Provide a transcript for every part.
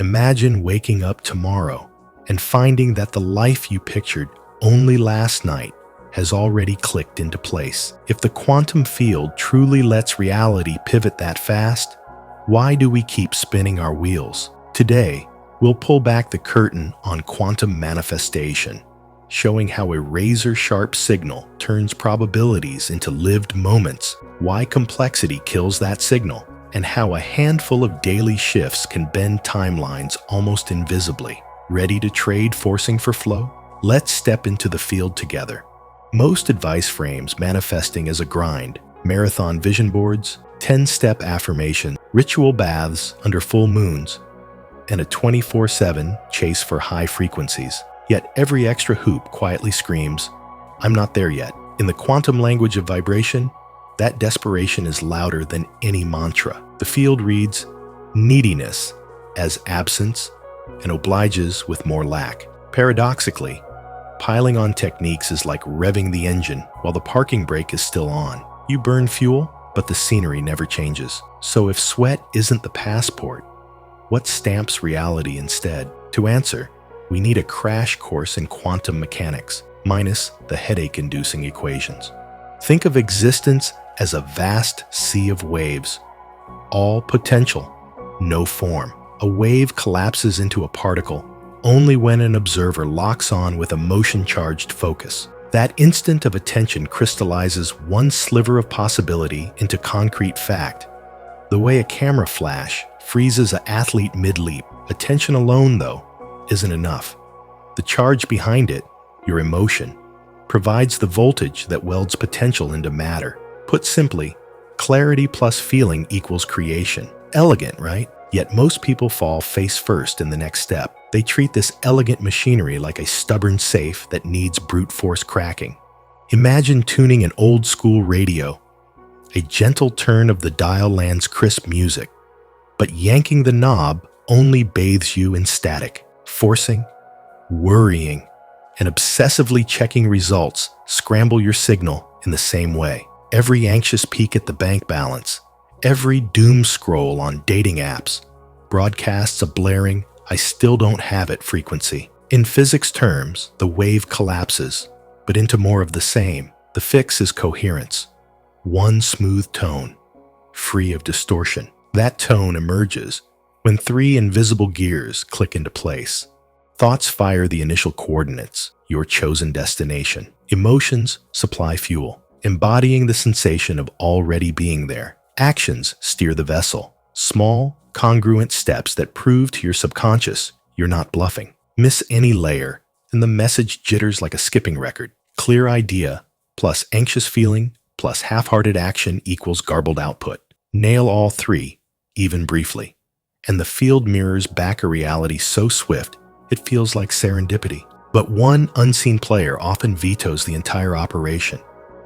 Imagine waking up tomorrow and finding that the life you pictured only last night has already clicked into place. If the quantum field truly lets reality pivot that fast, why do we keep spinning our wheels? Today, we'll pull back the curtain on quantum manifestation, showing how a razor-sharp signal turns probabilities into lived moments, why complexity kills that signal, and how a handful of daily shifts can bend timelines almost invisibly. Ready to trade forcing for flow? Let's step into the field together. Most advice frames manifesting as a grind, marathon vision boards, 10-step affirmation, ritual baths under full moons, and a 24/7 chase for high frequencies. Yet every extra hoop quietly screams, "I'm not there yet." In the quantum language of vibration, that desperation is louder than any mantra. The field reads neediness as absence and obliges with more lack. Paradoxically, piling on techniques is like revving the engine while the parking brake is still on. You burn fuel, but the scenery never changes. So if sweat isn't the passport, what stamps reality instead? To answer, we need a crash course in quantum mechanics, minus the headache-inducing equations. Think of existence as a vast sea of waves, all potential, no form. A wave collapses into a particle only when an observer locks on with a motion-charged focus. That instant of attention crystallizes one sliver of possibility into concrete fact. The way a camera flash freezes an athlete mid-leap. Attention alone, though, isn't enough. The charge behind it, your emotion, provides the voltage that welds potential into matter. Put simply, clarity plus feeling equals creation. Elegant, right? Yet most people fall face first in the next step. They treat this elegant machinery like a stubborn safe that needs brute force cracking. Imagine tuning an old school radio. A gentle turn of the dial lands crisp music, but yanking the knob only bathes you in static. Forcing, worrying, and obsessively checking results scramble your signal in the same way. Every anxious peek at the bank balance, every doom scroll on dating apps, broadcasts a blaring, "I still don't have it" frequency. In physics terms, the wave collapses, but into more of the same. The fix is coherence. One smooth tone, free of distortion. That tone emerges when three invisible gears click into place. Thoughts fire the initial coordinates, your chosen destination. Emotions supply fuel, embodying the sensation of already being there. Actions steer the vessel. Small, congruent steps that prove to your subconscious you're not bluffing. Miss any layer, and the message jitters like a skipping record. Clear idea plus anxious feeling plus half-hearted action equals garbled output. Nail all three, even briefly, and the field mirrors back a reality so swift it feels like serendipity. But one unseen player often vetoes the entire operation.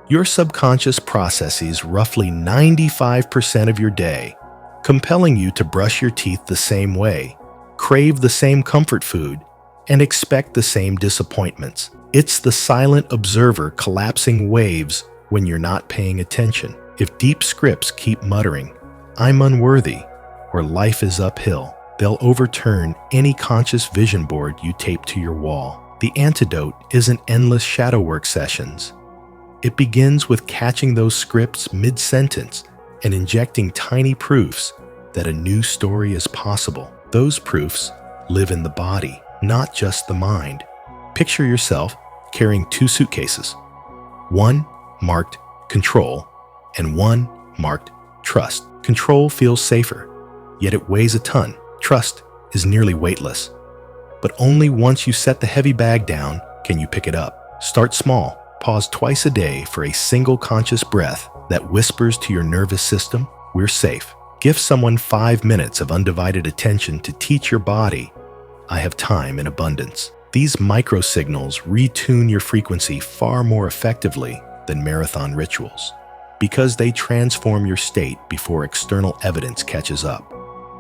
Your subconscious processes roughly 95% of your day, compelling you to brush your teeth the same way, crave the same comfort food, and expect the same disappointments. It's the silent observer collapsing waves when you're not paying attention. If deep scripts keep muttering, "I'm unworthy," or "life is uphill," they'll overturn any conscious vision board you tape to your wall. The antidote isn't endless shadow work sessions. It begins with catching those scripts mid-sentence and injecting tiny proofs that a new story is possible. Those proofs live in the body, not just the mind. Picture yourself carrying two suitcases, one marked control and one marked trust. Control feels safer, yet it weighs a ton. Trust is nearly weightless. But only once you set the heavy bag down can you pick it up. Start small. Pause twice a day for a single conscious breath that whispers to your nervous system, "We're safe." Give someone 5 minutes of undivided attention to teach your body, "I have time in abundance." These microsignals retune your frequency far more effectively than marathon rituals, because they transform your state before external evidence catches up.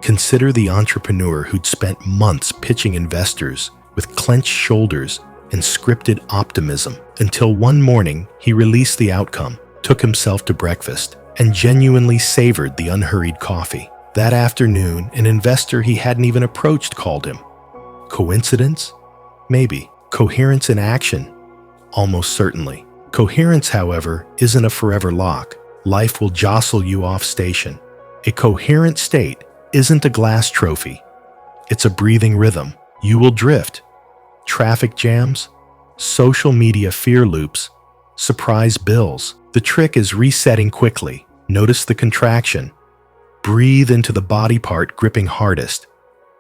Consider the entrepreneur who'd spent months pitching investors with clenched shoulders and scripted optimism until one morning he released the outcome, took himself to breakfast, and genuinely savored the unhurried coffee. That afternoon, an investor he hadn't even approached called him. Coincidence? Maybe. Coherence in action? Almost certainly. Coherence, however, isn't a forever lock. Life will jostle you off station. A coherent state isn't a glass trophy. It's a breathing rhythm. You will drift. Traffic jams, social media fear loops, surprise bills. The trick is resetting quickly. Notice the contraction. Breathe into the body part gripping hardest.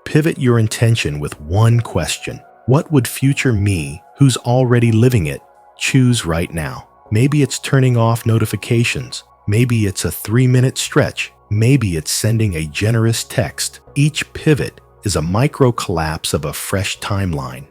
Pivot your intention with one question. What would future me, who's already living it, choose right now? Maybe it's turning off notifications. Maybe it's a 3-minute stretch. Maybe it's sending a generous text. Each pivot is a micro collapse of a fresh timeline.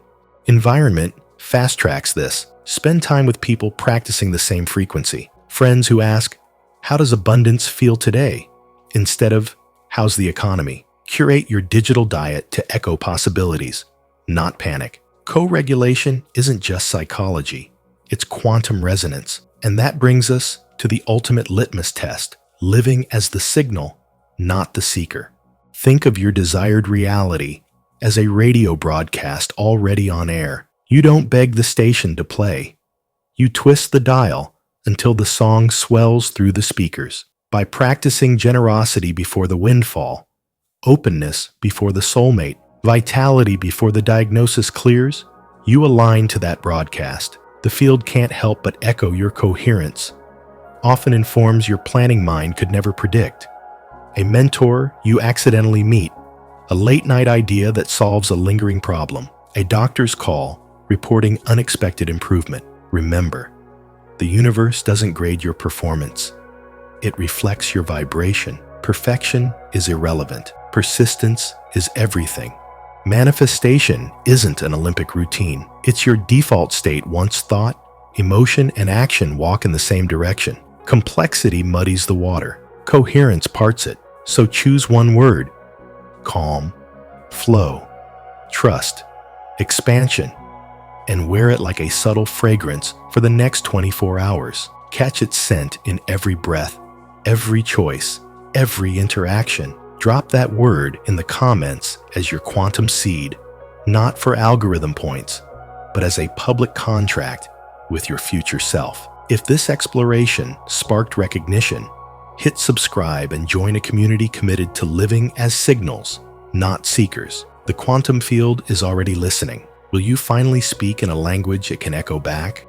Environment fast tracks this. Spend time with people practicing the same frequency. Friends who ask, "How does abundance feel today?" instead of, "How's the economy?" Curate your digital diet to echo possibilities, not panic. Co-regulation isn't just psychology, it's quantum resonance. And that brings us to the ultimate litmus test, living as the signal, not the seeker. Think of your desired reality as a radio broadcast already on air. You don't beg the station to play. You twist the dial until the song swells through the speakers. By practicing generosity before the windfall, openness before the soulmate, vitality before the diagnosis clears, you align to that broadcast. The field can't help but echo your coherence, often in forms your planning mind could never predict. A mentor you accidentally meet, a late-night idea that solves a lingering problem, a doctor's call reporting unexpected improvement. Remember, the universe doesn't grade your performance. It reflects your vibration. Perfection is irrelevant. Persistence is everything. Manifestation isn't an Olympic routine. It's your default state once thought, emotion, and action walk in the same direction. Complexity muddies the water. Coherence parts it. So choose one word: calm, flow, trust, expansion, and wear it like a subtle fragrance for the next 24 hours. Catch its scent in every breath, every choice, every interaction. Drop that word in the comments as your quantum seed, not for algorithm points, but as a public contract with your future self. If this exploration sparked recognition, hit subscribe and join a community committed to living as signals, not seekers. The quantum field is already listening. Will you finally speak in a language it can echo back?